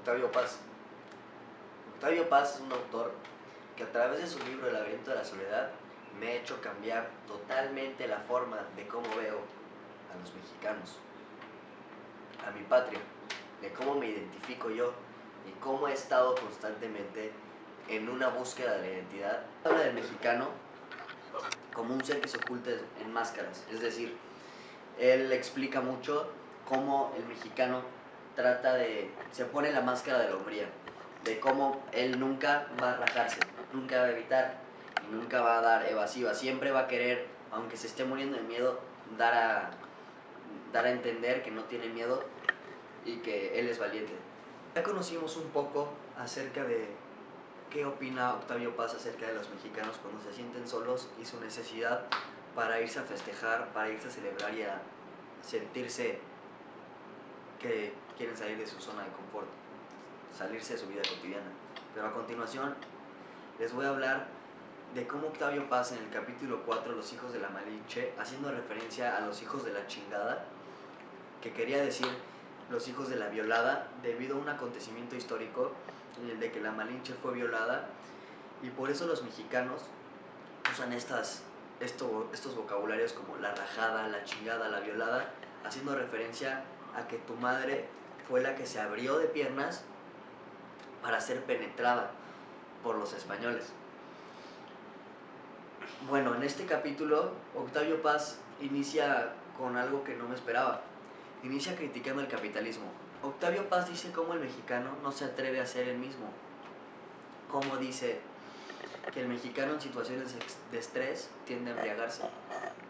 Octavio Paz. Octavio Paz es un autor que a través de su libro El laberinto de la soledad me ha hecho cambiar totalmente la forma de cómo veo a los mexicanos, a mi patria, de cómo me identifico yo y cómo he estado constantemente en una búsqueda de la identidad. Habla del mexicano como un ser que se oculta en máscaras, es decir, él explica mucho cómo el mexicano se pone la máscara de la hombría, de cómo él nunca va a rajarse, nunca va a evitar y nunca va a dar evasiva, siempre va a querer, aunque se esté muriendo de miedo, dar a entender que no tiene miedo y que él es valiente. Ya conocimos un poco acerca de qué opina Octavio Paz acerca de los mexicanos cuando se sienten solos y su necesidad para irse a festejar, para irse a celebrar y a sentirse que quieren salir de su zona de confort, salirse de su vida cotidiana. Pero a continuación les voy a hablar de cómo Octavio Paz en el capítulo 4, Los hijos de la Malinche, haciendo referencia a los hijos de la chingada, que quería decir los hijos de la violada, debido a un acontecimiento histórico en el de que la Malinche fue violada, y por eso los mexicanos usan estos vocabularios como la rajada, la chingada, la violada, haciendo referencia a que tu madre fue la que se abrió de piernas para ser penetrada por los españoles. Bueno, en este capítulo Octavio Paz inicia con algo que no me esperaba. Inicia criticando el capitalismo. Octavio Paz dice cómo el mexicano no se atreve a ser el mismo. Cómo dice que el mexicano en situaciones de estrés tiende a embriagarse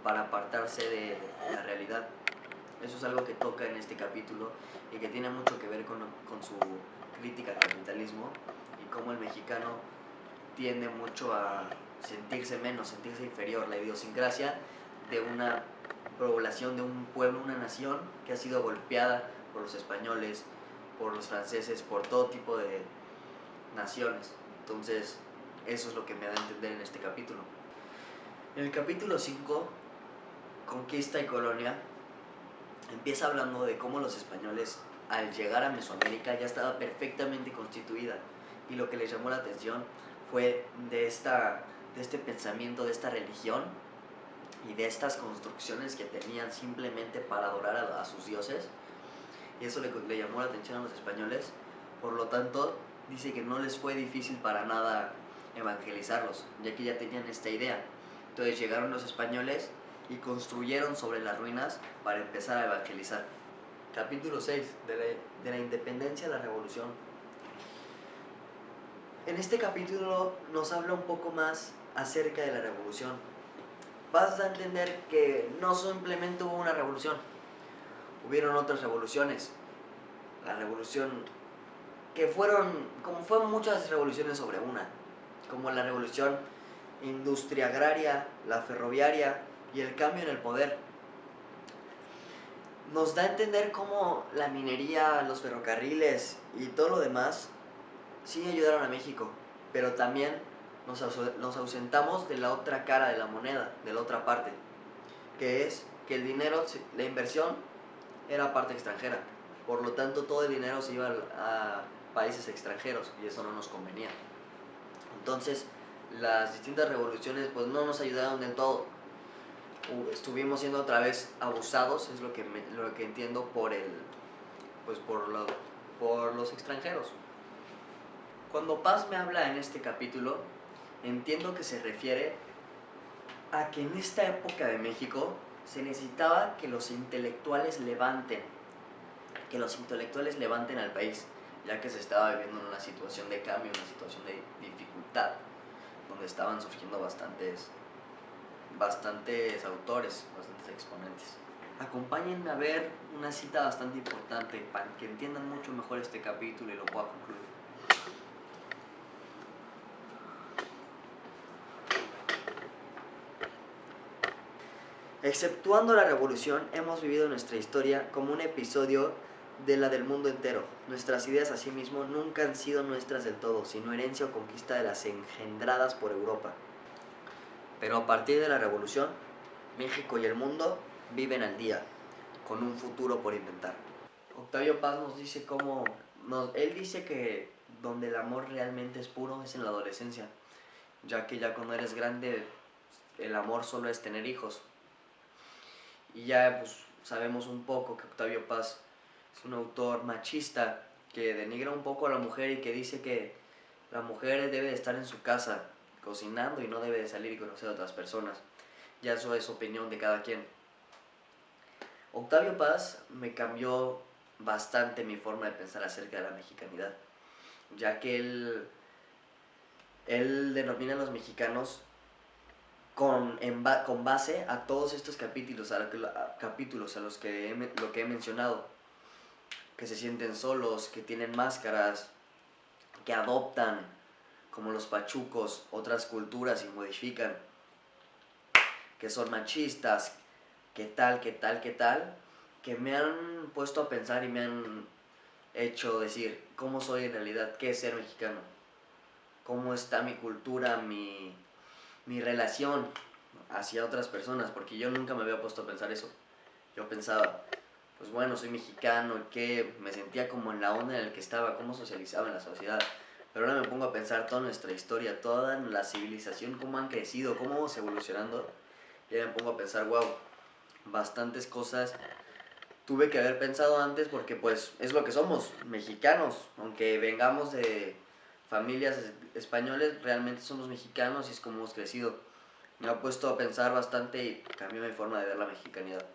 para apartarse de la realidad. Eso es algo que toca en este capítulo y que tiene mucho que ver con su crítica al capitalismo y cómo el mexicano tiende mucho a sentirse menos, sentirse inferior. La idiosincrasia de una población, de un pueblo, una nación que ha sido golpeada por los españoles, por los franceses, por todo tipo de naciones. Entonces, eso es lo que me da a entender en este capítulo. En el capítulo 5, Conquista y Colonia, empieza hablando de cómo los españoles, al llegar a Mesoamérica, ya estaba perfectamente constituida, y lo que les llamó la atención fue de este pensamiento, de esta religión y de estas construcciones que tenían simplemente para adorar a sus dioses, y eso le llamó la atención a los españoles. Por lo tanto, dice que no les fue difícil para nada evangelizarlos, ya que ya tenían esta idea. Entonces llegaron los españoles y construyeron sobre las ruinas para empezar a evangelizar. Capítulo 6, de la independencia a la revolución. En este capítulo nos habla un poco más acerca de la revolución. Vas a entender que no simplemente hubo una revolución, hubieron otras revoluciones. La revolución que fueron muchas revoluciones sobre una, como la revolución industria agraria, la ferroviaria y el cambio en el poder. Nos da a entender cómo la minería, los ferrocarriles y todo lo demás sí ayudaron a México, pero también nos ausentamos de la otra cara de la moneda, de la otra parte, que es que el dinero, la inversión, era parte extranjera. Por lo tanto, todo el dinero se iba a países extranjeros y eso no nos convenía. Entonces, las distintas revoluciones pues no nos ayudaron del todo. Estuvimos siendo otra vez abusados, es lo que entiendo, por los extranjeros. Cuando Paz me habla en este capítulo, entiendo que se refiere a que en esta época de México se necesitaba que los intelectuales levanten al país, ya que se estaba viviendo en una situación de cambio, una situación de dificultad, donde estaban surgiendo bastantes autores, bastantes exponentes. Acompáñenme a ver una cita bastante importante para que entiendan mucho mejor este capítulo y lo pueda concluir. Exceptuando la revolución, hemos vivido nuestra historia como un episodio de la del mundo entero. Nuestras ideas asimismo nunca han sido nuestras del todo, sino herencia o conquista de las engendradas por Europa. Pero a partir de la revolución, México y el mundo viven al día, con un futuro por inventar. Octavio Paz nos dice cómo él dice que donde el amor realmente es puro es en la adolescencia, ya que ya cuando eres grande el amor solo es tener hijos. Y ya pues sabemos un poco que Octavio Paz es un autor machista que denigra un poco a la mujer y que dice que la mujer debe de estar en su casa cocinando y no debe de salir y conocer a otras personas. Ya eso es opinión de cada quien. Octavio Paz me cambió bastante mi forma de pensar acerca de la mexicanidad, ya que él denomina a los mexicanos con base a todos estos capítulos a los que lo que he mencionado, que se sienten solos, que tienen máscaras, que adoptan, como los pachucos, otras culturas y modifican, que son machistas, que tal, que tal, que tal, que me han puesto a pensar y me han hecho decir cómo soy en realidad, qué es ser mexicano, cómo está mi cultura, mi relación hacia otras personas, porque yo nunca me había puesto a pensar eso. Yo pensaba, pues bueno, soy mexicano, que me sentía como en la onda en la que estaba, cómo socializaba en la sociedad. Pero ahora me pongo a pensar toda nuestra historia, toda la civilización, cómo han crecido, cómo vamos evolucionando. Y ahora me pongo a pensar, wow, bastantes cosas tuve que haber pensado antes porque pues es lo que somos, mexicanos. Aunque vengamos de familias españoles, realmente somos mexicanos y es como hemos crecido. Me ha puesto a pensar bastante y cambió mi forma de ver la mexicanidad.